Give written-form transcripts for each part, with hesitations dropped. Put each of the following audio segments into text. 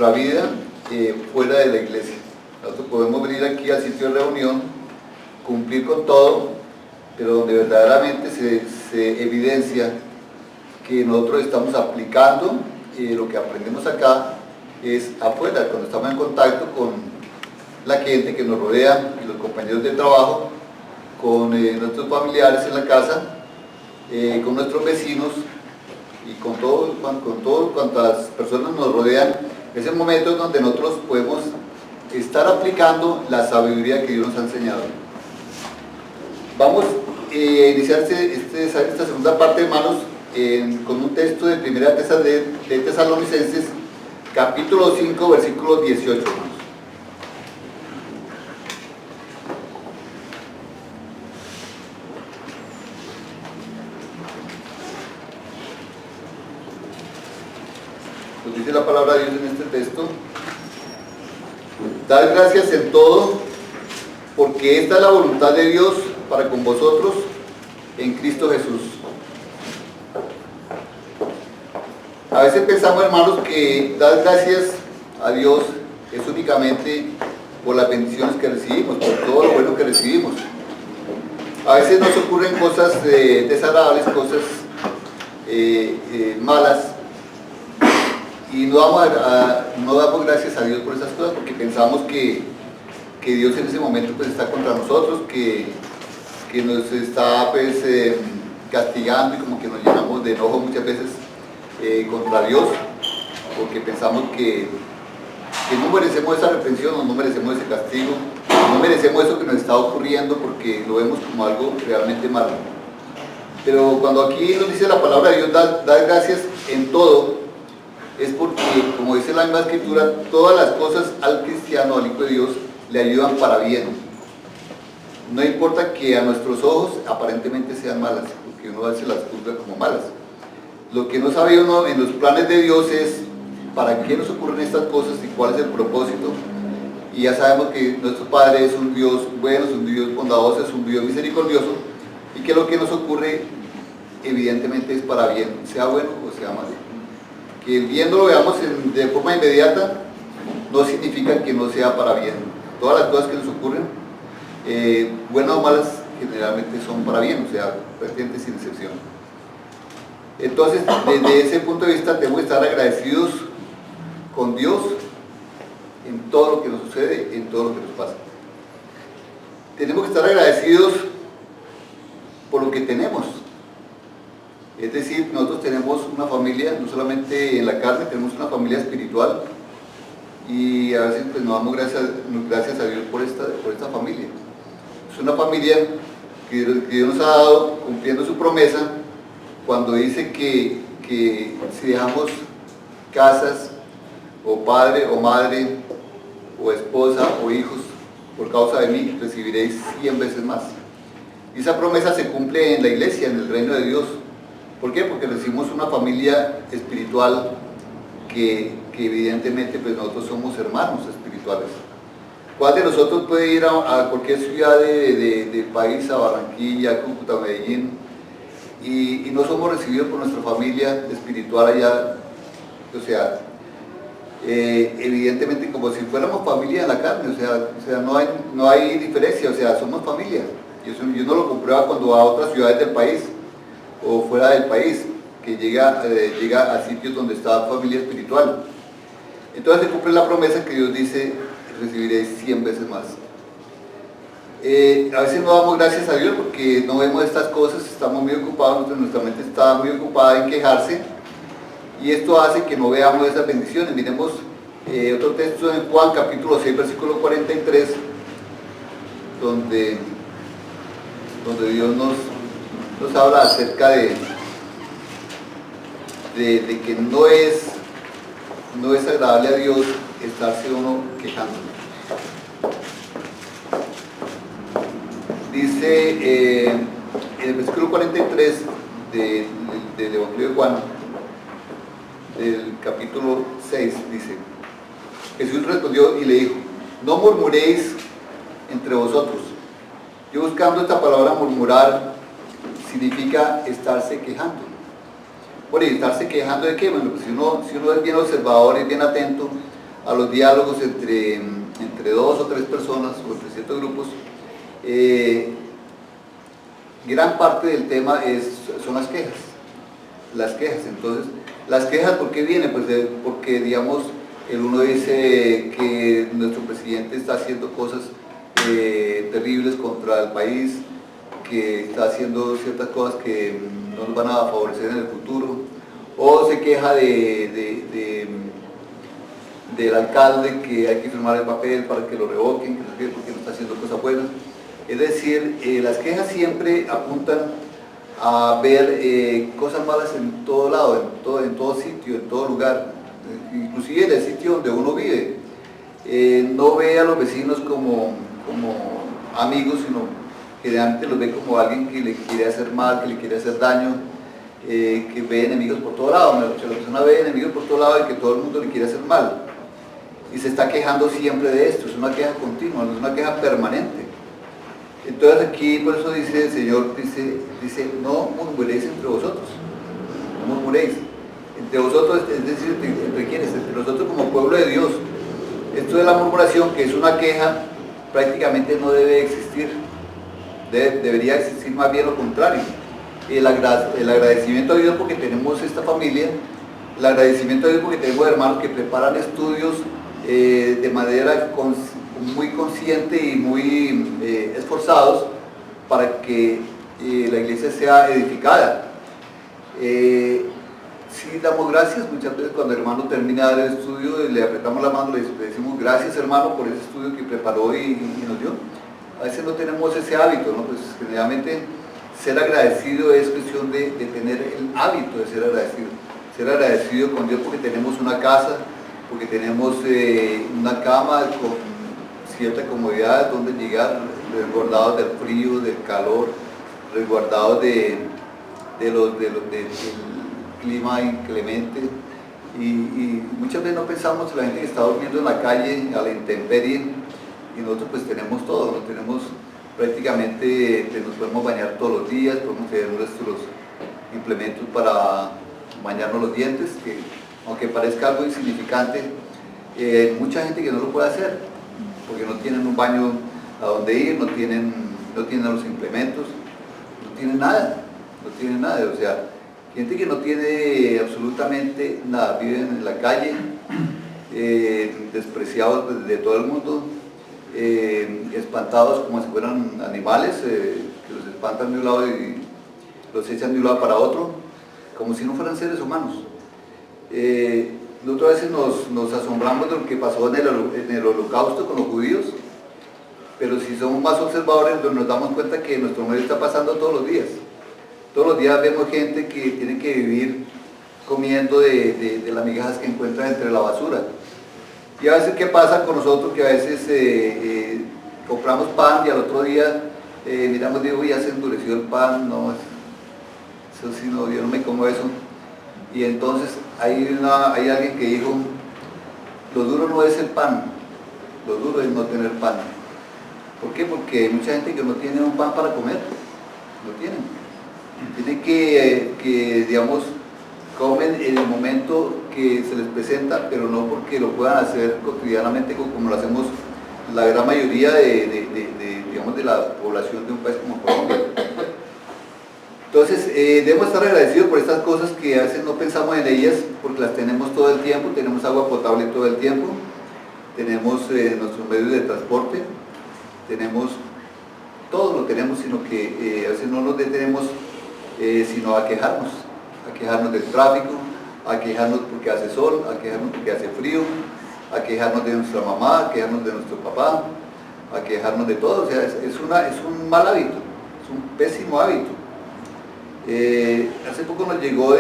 nuestra vida fuera de la iglesia. Nosotros podemos venir aquí al sitio de reunión, cumplir con todo, pero donde verdaderamente se evidencia que nosotros estamos aplicando lo que aprendemos acá es afuera, cuando estamos en contacto con la gente que nos rodea y los compañeros de trabajo, con nuestros familiares en la casa, con nuestros vecinos y con cuantas personas nos rodean. Es el momento en donde nosotros podemos estar aplicando la sabiduría que Dios nos ha enseñado. Vamos a iniciar esta segunda parte, hermanos, con un texto de Primera de Tesalonicenses, capítulo 5, versículo 18, hermanos. Nos dice la palabra de Dios en este texto: dad gracias en todo, porque esta es la voluntad de Dios para con vosotros en Cristo Jesús. A veces pensamos, hermanos, que dar gracias a Dios es únicamente por las bendiciones que recibimos, por todo lo bueno que recibimos. A veces nos ocurren cosas desagradables, cosas malas, y no damos gracias a Dios por esas cosas, porque pensamos que Dios en ese momento pues está contra nosotros, que nos está pues castigando, y como que nos llenamos de enojo muchas veces contra Dios, porque pensamos que no merecemos esa reprensión, o no merecemos ese castigo, no merecemos eso que nos está ocurriendo, porque lo vemos como algo realmente malo. Pero cuando aquí nos dice la palabra de Dios, dar gracias en todo, es porque, como dice la misma escritura, todas las cosas al cristiano, al Hijo de Dios, le ayudan para bien. No importa que a nuestros ojos aparentemente sean malas, porque uno a veces las juzga como malas. Lo que no sabe uno en los planes de Dios es para qué nos ocurren estas cosas y cuál es el propósito. Y ya sabemos que nuestro Padre es un Dios bueno, es un Dios bondadoso, es un Dios misericordioso, y que lo que nos ocurre evidentemente es para bien, sea bueno o sea malo. Que el bien no lo veamos de forma inmediata no significa que no sea para bien. Todas las cosas que nos ocurren, buenas o malas, generalmente son para bien, o sea, prácticamente sin excepción. Entonces, desde ese punto de vista, tenemos que estar agradecidos con Dios en todo lo que nos sucede, en todo lo que nos pasa. Tenemos que estar agradecidos por lo que tenemos. Es decir, nosotros tenemos una familia, no solamente en la carne, tenemos una familia espiritual, y a veces pues nos damos gracias a Dios por esta familia. Es una familia que Dios nos ha dado cumpliendo su promesa, cuando dice que si dejamos casas, o padre, o madre, o esposa, o hijos, por causa de mí, recibiréis 100 veces más. Y esa promesa se cumple en la iglesia, en el reino de Dios. ¿Por qué? Porque recibimos una familia espiritual que evidentemente pues nosotros somos hermanos espirituales. ¿Cuál de nosotros puede ir a cualquier ciudad del país, a Barranquilla, a Cúcuta, a Medellín, y no somos recibidos por nuestra familia espiritual allá? O sea, evidentemente como si fuéramos familia en la carne, o sea no hay diferencia, o sea, somos familia. Y uno lo comprueba cuando va a otras ciudades del país o fuera del país, que llega a sitios donde está familia espiritual. Entonces se cumple la promesa que Dios dice: recibiréis 100 veces más. A veces no damos gracias a Dios porque no vemos estas cosas, estamos muy ocupados, nuestra mente está muy ocupada en quejarse, y esto hace que no veamos esas bendiciones. Miremos otro texto en Juan capítulo 6 versículo 43, donde Dios nos habla acerca de que no es agradable a Dios estarse uno quejando. Dice en el versículo 43 del Evangelio de Juan, del capítulo 6, dice: Jesús respondió y le dijo: no murmuréis entre vosotros. Yo, buscando esta palabra murmurar, significa estarse quejando. Bueno, ¿y estarse quejando de qué? Bueno, pues si uno es bien observador, es bien atento, a los diálogos entre 2 o 3 personas o entre ciertos grupos, gran parte del tema son las quejas. Las quejas, entonces, las quejas, ¿por qué vienen? Pues porque, digamos, el uno dice que nuestro presidente está haciendo cosas terribles contra el país, que está haciendo ciertas cosas que no nos van a favorecer en el futuro, o se queja del alcalde que hay que firmar el papel para que lo revoquen, que porque no está haciendo cosas buenas. Es decir, las quejas siempre apuntan a ver cosas malas en todo lado, en todo sitio, en todo lugar, inclusive en el sitio donde uno vive. No ve a los vecinos como amigos, sino generalmente los ve como alguien que le quiere hacer mal, que le quiere hacer daño, que ve enemigos por todo lado. La persona ve enemigos por todo lado y que todo el mundo le quiere hacer mal. Y se está quejando siempre de esto, es una queja continua, no es una queja permanente. Entonces aquí, por eso dice el Señor, dice, no murmuréis entre vosotros, no murmuréis. Entre vosotros, es decir, ¿entre quiénes? Entre nosotros como pueblo de Dios. Esto de la murmuración, que es una queja, prácticamente no debe existir. Debería existir más bien lo contrario. El agradecimiento a Dios porque tenemos esta familia, el agradecimiento a Dios porque tenemos hermanos que preparan estudios de manera muy consciente y muy esforzados para que la iglesia sea edificada. Sí, damos gracias muchas veces cuando el hermano termina el estudio, le apretamos la mano, le decimos gracias hermano por ese estudio que preparó y nos dio. A veces no tenemos ese hábito, ¿no? Pues generalmente ser agradecido es cuestión de tener el hábito de ser agradecido con Dios porque tenemos una casa, porque tenemos una cama con cierta comodidad donde llegar, resguardados del frío, del calor, resguardados del clima inclemente, y muchas veces no pensamos en la gente que está durmiendo en la calle a la intemperie, y nosotros pues tenemos todo, ¿no? Tenemos prácticamente, nos podemos bañar todos los días, podemos tener nuestros implementos para bañarnos los dientes, que aunque parezca algo insignificante, mucha gente que no lo puede hacer, porque no tienen un baño a donde ir, no tienen los implementos, no tienen nada, o sea, gente que no tiene absolutamente nada, viven en la calle, despreciados de todo el mundo, espantados como si fueran animales, que los espantan de un lado y los echan de un lado para otro, como si no fueran seres humanos. Nosotros a veces nos asombramos de lo que pasó en el Holocausto con los judíos, pero si somos más observadores nos damos cuenta que en nuestro medio está pasando todos los días. Todos los días vemos gente que tiene que vivir comiendo de las migajas que encuentran entre la basura. Y a veces, ¿qué pasa con nosotros? Que a veces compramos pan y al otro día miramos y digo, ya se endureció el pan, no, eso sí, no, yo no me como eso. Y entonces hay alguien que dijo, lo duro no es el pan, lo duro es no tener pan. ¿Por qué? Porque hay mucha gente que no tiene un pan para comer, no tienen. Tienen que digamos, comen en el momento que se les presenta, pero no porque lo puedan hacer cotidianamente como lo hacemos la gran mayoría digamos, de la población de un país como Colombia. Entonces, debemos estar agradecidos por estas cosas que a veces no pensamos en ellas, porque las tenemos todo el tiempo, tenemos agua potable todo el tiempo, tenemos nuestros medios de transporte, tenemos, todo lo tenemos, sino que a veces no nos detenemos sino a quejarnos del tráfico, a quejarnos porque hace sol, a quejarnos porque hace frío, a quejarnos de nuestra mamá, a quejarnos de nuestro papá, a quejarnos de todo. O sea, es un mal hábito, es un pésimo hábito. Hace poco nos llegó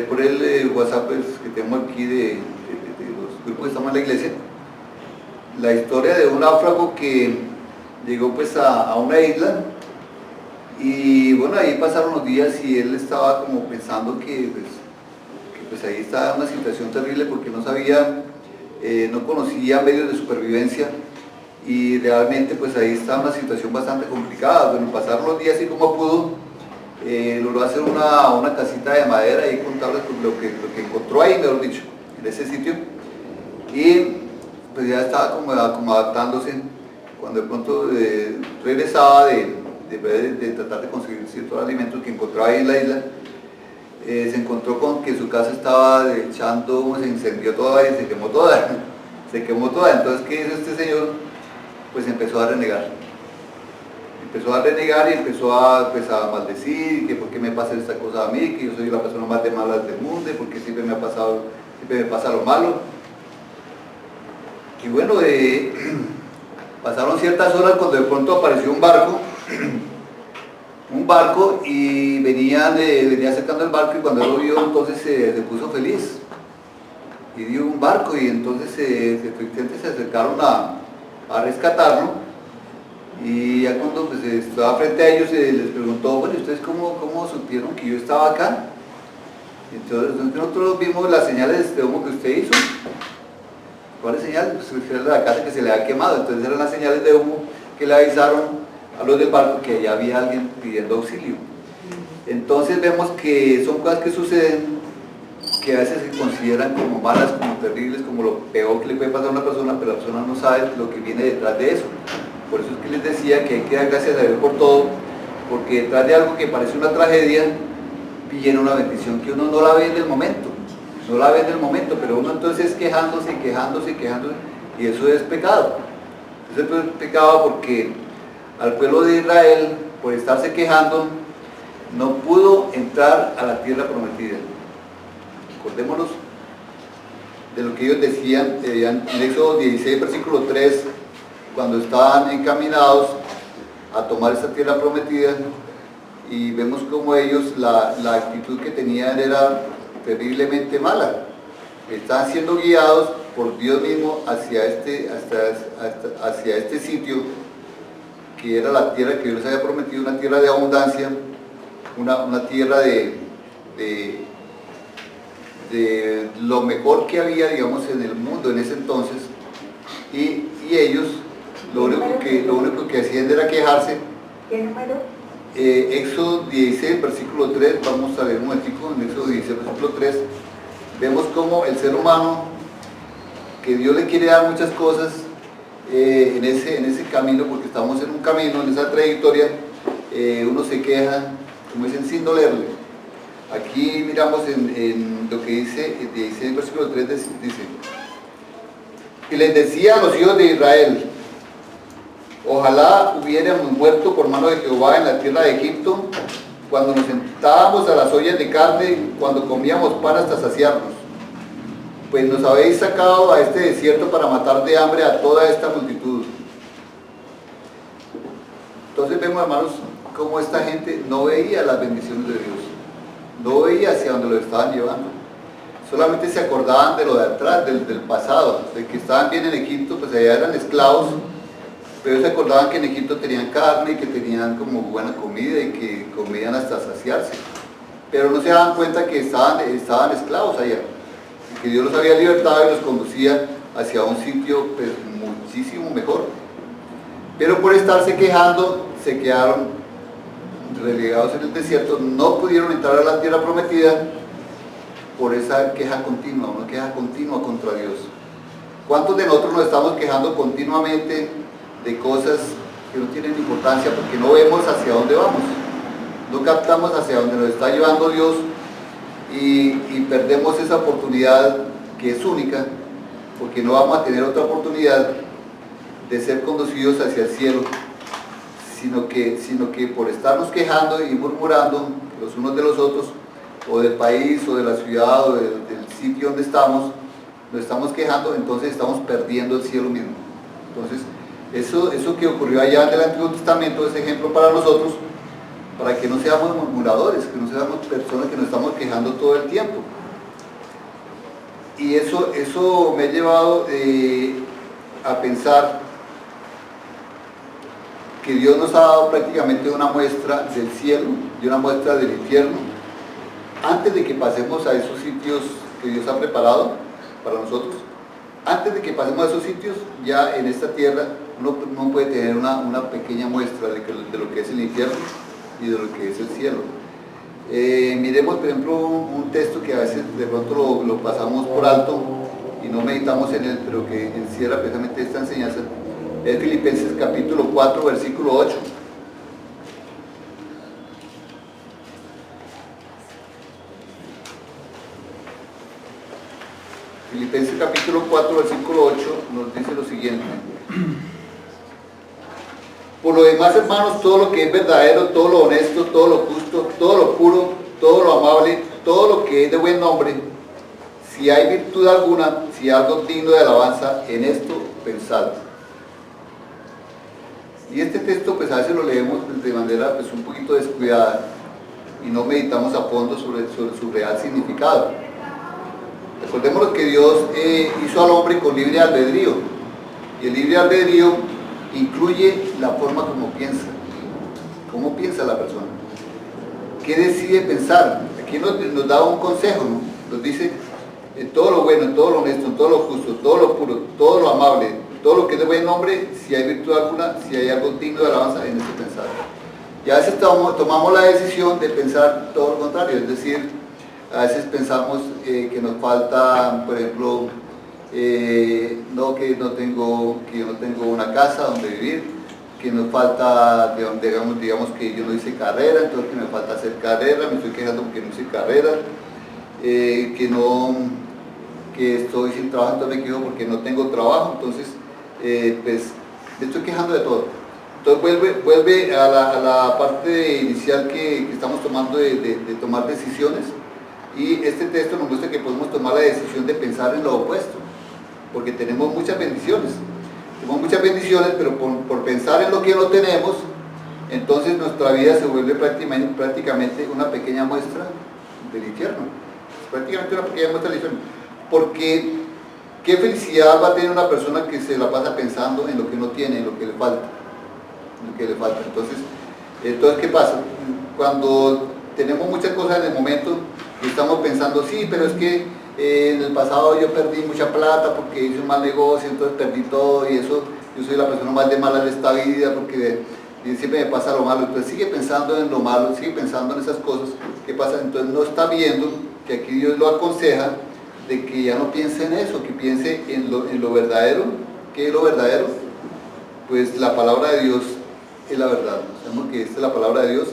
por el WhatsApp que tengo aquí de los grupos que estamos en la iglesia, la historia de un náufrago que llegó pues a una isla. Y bueno, ahí pasaron los días y él estaba como pensando que ahí estaba una situación terrible porque no sabía, no conocía medios de supervivencia y realmente pues ahí estaba una situación bastante complicada. Bueno, pasaron los días y como pudo, logró hacer una casita de madera y contarles lo que encontró ahí, mejor dicho, en ese sitio. y pues ya estaba como adaptándose, cuando de pronto regresaba de tratar de conseguir ciertos alimentos que encontraba ahí en la isla. Se encontró con que su casa estaba echando, se incendió toda y se quemó toda. Se quemó toda. Entonces, ¿qué hizo este señor? Pues empezó a renegar. Empezó a renegar y empezó a maldecir, que por qué me pasa esta cosa a mí, que yo soy la persona más de malas del mundo, porque siempre me pasa lo malo. Y bueno, pasaron ciertas horas cuando de pronto apareció un barco y venía acercando el barco, y cuando él lo vio entonces se puso feliz y dio un barco, y entonces se acercaron a rescatarlo, y ya cuando pues, estaba frente a ellos les preguntó, bueno, ¿ustedes cómo supieron que yo estaba acá? Entonces nosotros vimos las señales de humo que usted hizo. ¿Cuáles señales? Pues era la casa que se le había quemado, entonces eran las señales de humo que le avisaron a los del barco que ya había alguien pidiendo auxilio. Entonces vemos que son cosas que suceden, que a veces se consideran como malas, como terribles, como lo peor que le puede pasar a una persona, pero la persona no sabe lo que viene detrás de eso. Por eso es que les decía que hay que dar gracias a Dios por todo, porque detrás de algo que parece una tragedia, viene una bendición que uno no la ve en el momento. No la ve en el momento, pero uno entonces quejándose, y eso es pecado. Eso es pecado porque al pueblo de Israel, por estarse quejando, no pudo entrar a la tierra prometida. Acordémonos de lo que ellos decían en Éxodo 16, versículo 3, cuando estaban encaminados a tomar esa tierra prometida, y vemos como ellos, la actitud que tenían era terriblemente mala. Estaban siendo guiados por Dios mismo hacia este sitio, que era la tierra que Dios había prometido, una tierra de abundancia, una tierra de lo mejor que había, digamos, en el mundo en ese entonces, y ellos lo único que hacían era quejarse. ¿Qué número? Éxodo 16, versículo 3, vamos a ver un momentico, en Éxodo 16, versículo 3, vemos cómo el ser humano, que Dios le quiere dar muchas cosas en ese camino, porque estamos en un camino, en esa trayectoria, uno se queja, como dicen, sin dolerle. Aquí miramos en lo que dice, el 16, versículo 3, dice, y les decía a los hijos de Israel, ojalá hubiéramos muerto por mano de Jehová en la tierra de Egipto, cuando nos sentábamos a las ollas de carne, cuando comíamos pan hasta saciarnos. Pues nos habéis sacado a este desierto para matar de hambre a toda esta multitud. Entonces vemos, hermanos, cómo esta gente no veía las bendiciones de Dios, no veía hacia donde lo estaban llevando. Solamente se acordaban de lo de atrás, del pasado, de que estaban bien en Egipto, pues allá eran esclavos, pero se acordaban que en Egipto tenían carne y que tenían como buena comida y que comían hasta saciarse. Pero no se daban cuenta que estaban esclavos allá, y que Dios los había libertado y los conducía hacia un sitio pues, muchísimo mejor. Pero por estarse quejando, se quedaron relegados en el desierto, no pudieron entrar a la tierra prometida por esa queja continua, una queja continua contra Dios. ¿Cuántos de nosotros nos estamos quejando continuamente de cosas que no tienen importancia porque no vemos hacia dónde vamos? No captamos hacia dónde nos está llevando Dios y perdemos esa oportunidad que es única, porque no vamos a tener otra oportunidad de ser conducidos hacia el cielo, sino que por estarnos quejando y murmurando los unos de los otros, o del país, o de la ciudad, o del sitio donde estamos, nos estamos quejando, entonces estamos perdiendo el cielo mismo. Entonces, eso que ocurrió allá en el Antiguo Testamento es ejemplo para nosotros, para que no seamos murmuradores, que no seamos personas que nos estamos quejando todo el tiempo. Y eso me ha llevado a pensar que Dios nos ha dado prácticamente una muestra del cielo y una muestra del infierno, antes de que pasemos a esos sitios que Dios ha preparado para nosotros. Antes de que pasemos a esos sitios, ya en esta tierra uno puede tener una pequeña muestra de lo que es el infierno y de lo que es el cielo. Miremos, por ejemplo, un texto que a veces de pronto lo pasamos por alto, y no meditamos en él, pero que encierra precisamente esta enseñanza, es Filipenses capítulo 4, versículo 8. Filipenses capítulo 4, versículo 8 nos dice lo siguiente: por lo demás, hermanos, todo lo que es verdadero, todo lo honesto, todo lo justo, todo lo puro, todo lo amable, todo lo que es de buen nombre, si hay virtud alguna, si hay algo digno de alabanza, en esto pensad. Y este texto pues a veces lo leemos pues, de manera pues, un poquito descuidada y no meditamos a fondo sobre su real significado. Recordemos que Dios hizo al hombre con libre albedrío, y el libre albedrío incluye la forma como piensa. ¿Cómo piensa la persona? ¿Qué decide pensar? Aquí nos da un consejo, ¿no? Nos dice todo lo bueno, todo lo honesto, todo lo justo, todo lo puro, todo lo amable, todo lo que es de buen nombre, si hay virtud alguna, si hay algo digno de alabanza, en este pensar. Y a veces tomamos la decisión de pensar todo lo contrario, es decir, a veces pensamos que nos falta, por ejemplo, que yo no tengo una casa donde vivir, que nos falta, digamos que yo no hice carrera, entonces que me falta hacer carrera, me estoy quejando porque no hice carrera, que estoy sin trabajo, entonces me quejo porque no tengo trabajo, entonces pues me estoy quejando de todo. Entonces vuelve a la parte inicial que estamos tomando de tomar decisiones, y este texto nos muestra que podemos tomar la decisión de pensar en lo opuesto, porque tenemos muchas bendiciones, pero por pensar en lo que no tenemos, entonces nuestra vida se vuelve prácticamente una pequeña muestra del infierno, prácticamente una pequeña muestra del infierno, porque qué felicidad va a tener una persona que se la pasa pensando en lo que no tiene, en lo que le falta, entonces ¿qué pasa? Cuando tenemos muchas cosas en el momento y estamos pensando, sí, pero es que en el pasado yo perdí mucha plata porque hice un mal negocio, entonces perdí todo, y eso, yo soy la persona más de mala de esta vida porque siempre me pasa lo malo. Entonces sigue pensando en lo malo, sigue pensando en esas cosas. ¿Qué pasa? Entonces no está viendo que aquí Dios lo aconseja de que ya no piense en eso, que piense en lo verdadero. ¿Qué es lo verdadero? Pues la palabra de Dios es la verdad. Sabemos que esta es la palabra de Dios.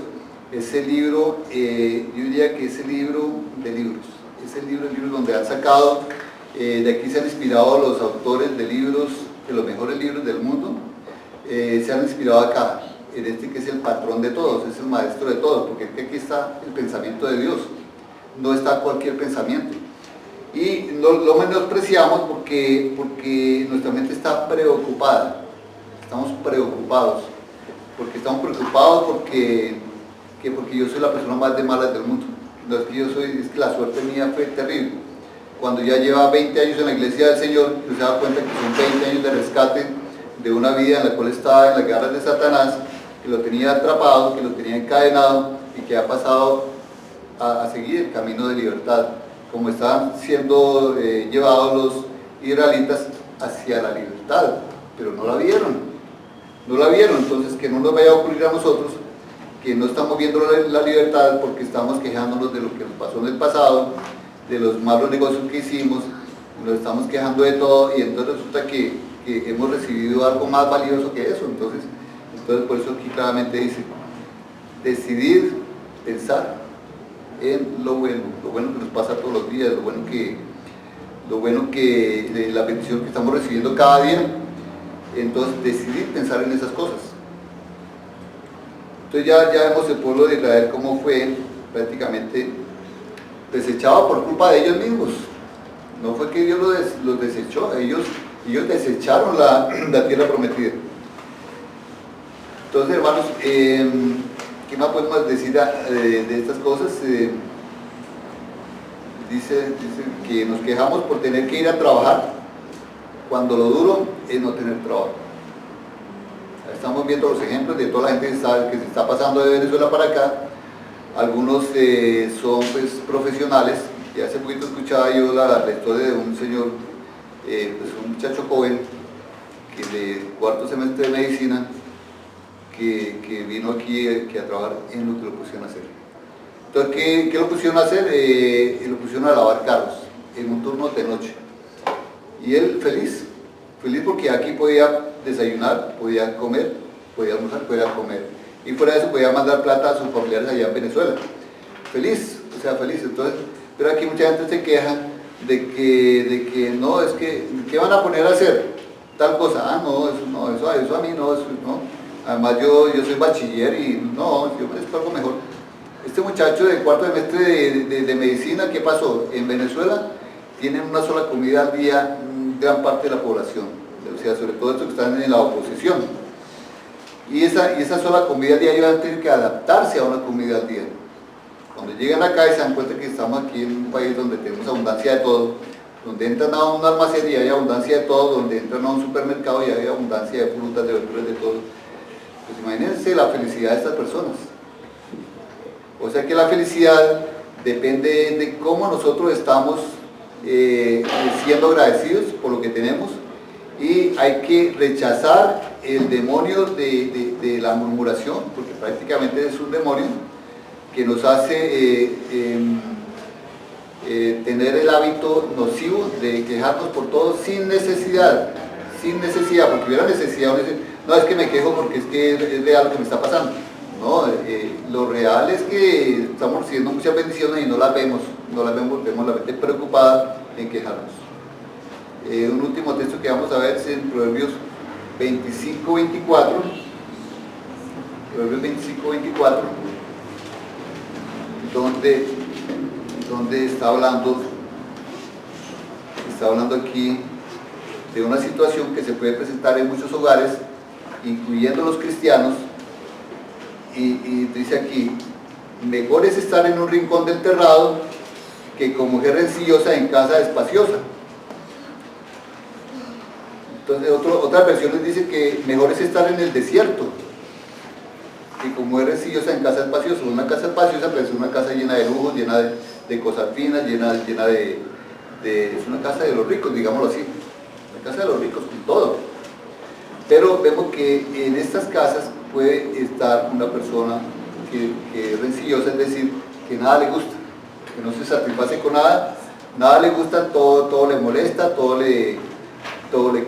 Ese libro, yo diría que es el libro de libros. Es el libro donde han sacado, de aquí se han inspirado los autores de libros, de los mejores libros del mundo, se han inspirado acá, en este que es el patrón de todos, es el maestro de todos, porque aquí está el pensamiento de Dios, no está cualquier pensamiento. Y lo menospreciamos porque nuestra mente está preocupada, estamos preocupados porque yo soy la persona más de malas del mundo. No es que es que la suerte mía fue terrible. Cuando ya lleva 20 años en la iglesia del Señor, se da cuenta que son 20 años de rescate de una vida en la cual estaba en las garras de Satanás, que lo tenía atrapado, que lo tenía encadenado y que ha pasado a seguir el camino de libertad, como estaban siendo llevados los israelitas hacia la libertad, pero no la vieron. Entonces que no nos vaya a ocurrir a nosotros que no estamos viendo la libertad porque estamos quejándonos de lo que nos pasó en el pasado, de los malos negocios que hicimos, nos estamos quejando de todo, y entonces resulta que hemos recibido algo más valioso que eso. Entonces por eso aquí claramente dice, decidir pensar en lo bueno que nos pasa todos los días, lo bueno que la bendición que estamos recibiendo cada día. Entonces decidir pensar en esas cosas. Entonces ya vemos el pueblo de Israel cómo fue prácticamente desechado por culpa de ellos mismos. No fue que Dios los desechó, ellos desecharon la tierra prometida. Entonces, hermanos, ¿qué más podemos decir de estas cosas? Dice que nos quejamos por tener que ir a trabajar, cuando lo duro es no tener trabajo. Estamos viendo los ejemplos de toda la gente que se está pasando de Venezuela para acá. Algunos son pues, profesionales, y hace poquito escuchaba yo la historia de un señor, pues un muchacho joven, que de cuarto semestre de medicina, que vino aquí a trabajar en lo que lo pusieron a hacer. Entonces, ¿qué lo pusieron a hacer? Lo pusieron a lavar carros, en un turno de noche. Y él feliz, feliz porque aquí podía desayunar, podía comer, podía almorzar, podía comer. Y fuera de eso podía mandar plata a sus familiares allá en Venezuela. Feliz, o sea, feliz. Entonces, pero aquí mucha gente se queja de que no, es que, ¿qué van a poner a hacer? Tal cosa, ah, no, eso a mí no, eso no. Además yo soy bachiller y no, yo merezco algo mejor. Este muchacho de cuarto semestre de medicina, ¿qué pasó? En Venezuela tienen una sola comida al día gran parte de la población, o sea, sobre todo estos que están en la oposición. Y esa sola comida al día ellos van a tener que adaptarse a una comida al día. Cuando llegan acá y se dan cuenta que estamos aquí en un país donde tenemos abundancia de todo, donde entran a una almacería y hay abundancia de todo, donde entran a un supermercado y hay abundancia de frutas, de verduras, de todo, pues imagínense la felicidad de estas personas. O sea que la felicidad depende de cómo nosotros estamos siendo agradecidos por lo que tenemos, y hay que rechazar el demonio de la murmuración, porque prácticamente es un demonio que nos hace tener el hábito nocivo de quejarnos por todo sin necesidad, porque hubiera necesidad, uno dice, no, es que me quejo porque es que es real lo que me está pasando. No, lo real es que estamos recibiendo muchas bendiciones y no las vemos, vemos la mente preocupada en quejarnos. Un último texto que vamos a ver es en Proverbios 25-24, Proverbios 25-24, donde está hablando aquí de una situación que se puede presentar en muchos hogares, incluyendo los cristianos, y dice aquí, mejor es estar en un rincón del terrado que como mujer rencillosa en casa espaciosa. Entonces otras versiones dice que mejor es estar en el desierto que como mujer rencillosa en casa espaciosa. Una casa espaciosa pues es una casa llena de lujos, llena de cosas finas, llena de es una casa de los ricos, digámoslo así, una casa de los ricos con todo. Pero vemos que en estas casas puede estar una persona que es rencillosa, es decir, que nada le gusta, que no se satisface con nada, nada le gusta, todo le molesta, todo le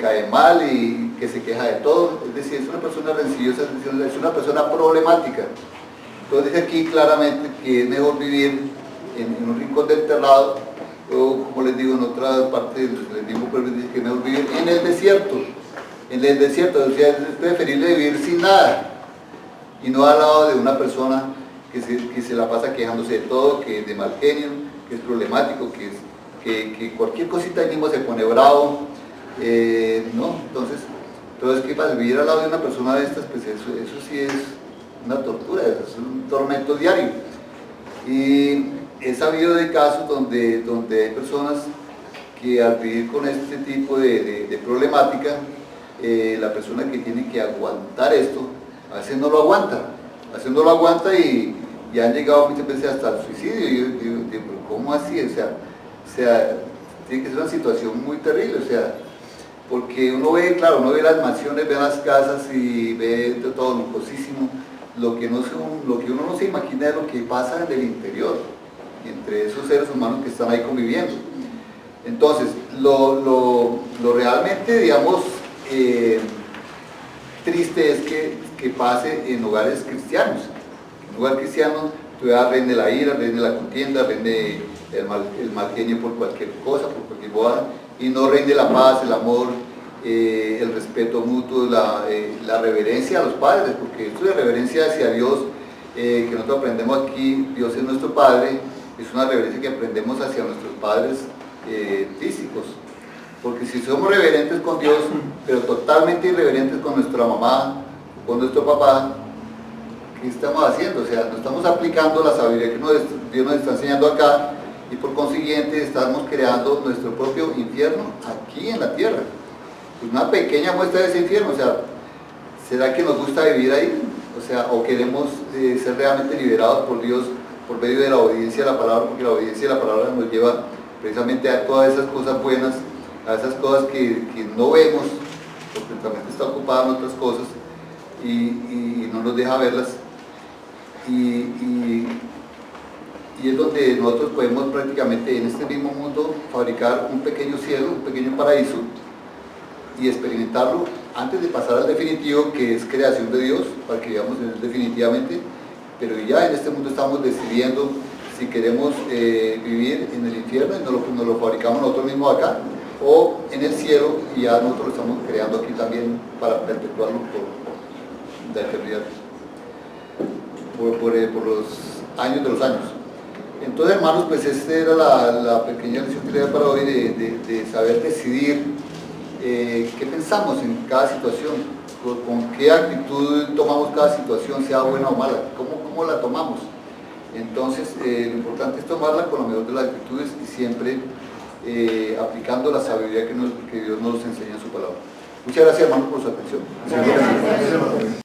cae mal y que se queja de todo. Es decir, es una persona rencillosa, es una persona problemática. Entonces dice aquí claramente que es mejor vivir en un rincón del terrado, o como les digo en otra parte del mismo pueblo, dice que es mejor vivir en el desierto. En el desierto, o sea, es preferible vivir sin nada y no al lado de una persona que se la pasa quejándose de todo, que es de mal genio, que es problemático, que cualquier cosita ahí mismo se pone bravo, ¿no? Entonces que para vivir al lado de una persona de estas, pues eso sí es una tortura, es un tormento diario. Y he sabido de casos donde hay personas que al vivir con este tipo de problemática, la persona que tiene que aguantar esto, a veces no lo aguanta y han llegado muchas veces hasta el suicidio. Y yo digo, pero ¿cómo así? O sea, tiene que ser una situación muy terrible, o sea, porque uno ve las mansiones, ve las casas y ve todo lujosísimo, lo que uno no se imagina es lo que pasa en el interior, entre esos seres humanos que están ahí conviviendo. Entonces, lo realmente, digamos, triste es que pase en hogares cristianos. En un hogar cristiano todavía reine la ira, reine la contienda, reine el mal genio por cualquier cosa, por cualquier bobada, y no reine la paz, el amor, el respeto mutuo, la reverencia a los padres, porque esto de reverencia hacia Dios, que nosotros aprendemos aquí, Dios es nuestro Padre, es una reverencia que aprendemos hacia nuestros padres físicos. Porque si somos reverentes con Dios, pero totalmente irreverentes con nuestra mamá, con nuestro papá, ¿qué estamos haciendo? O sea, no estamos aplicando la sabiduría que Dios nos está enseñando acá, y por consiguiente estamos creando nuestro propio infierno aquí en la tierra. Una pequeña muestra de ese infierno, o sea, ¿será que nos gusta vivir ahí? O sea, o queremos ser realmente liberados por Dios por medio de la obediencia a la palabra, porque la obediencia a la palabra nos lleva precisamente a todas esas cosas buenas, a esas cosas que no vemos, porque nuestra mente está ocupada en otras cosas y no nos deja verlas. Y y es donde nosotros podemos prácticamente en este mismo mundo fabricar un pequeño cielo, un pequeño paraíso y experimentarlo antes de pasar al definitivo, que es creación de Dios, para que vivamos en él definitivamente, pero ya en este mundo estamos decidiendo si queremos vivir en el infierno y nos lo fabricamos nosotros mismos acá, o en el cielo, y ya nosotros lo estamos creando aquí también para perpetuarlo por la eternidad, por los años de los años. Entonces, hermanos, pues esta era la pequeña lección que le da para hoy de saber decidir qué pensamos en cada situación, con qué actitud tomamos cada situación, sea buena o mala, cómo la tomamos. Entonces, lo importante es tomarla con la mejor de las actitudes y siempre aplicando la sabiduría que Dios nos enseña en su palabra. Muchas gracias, hermanos, por su atención. Gracias.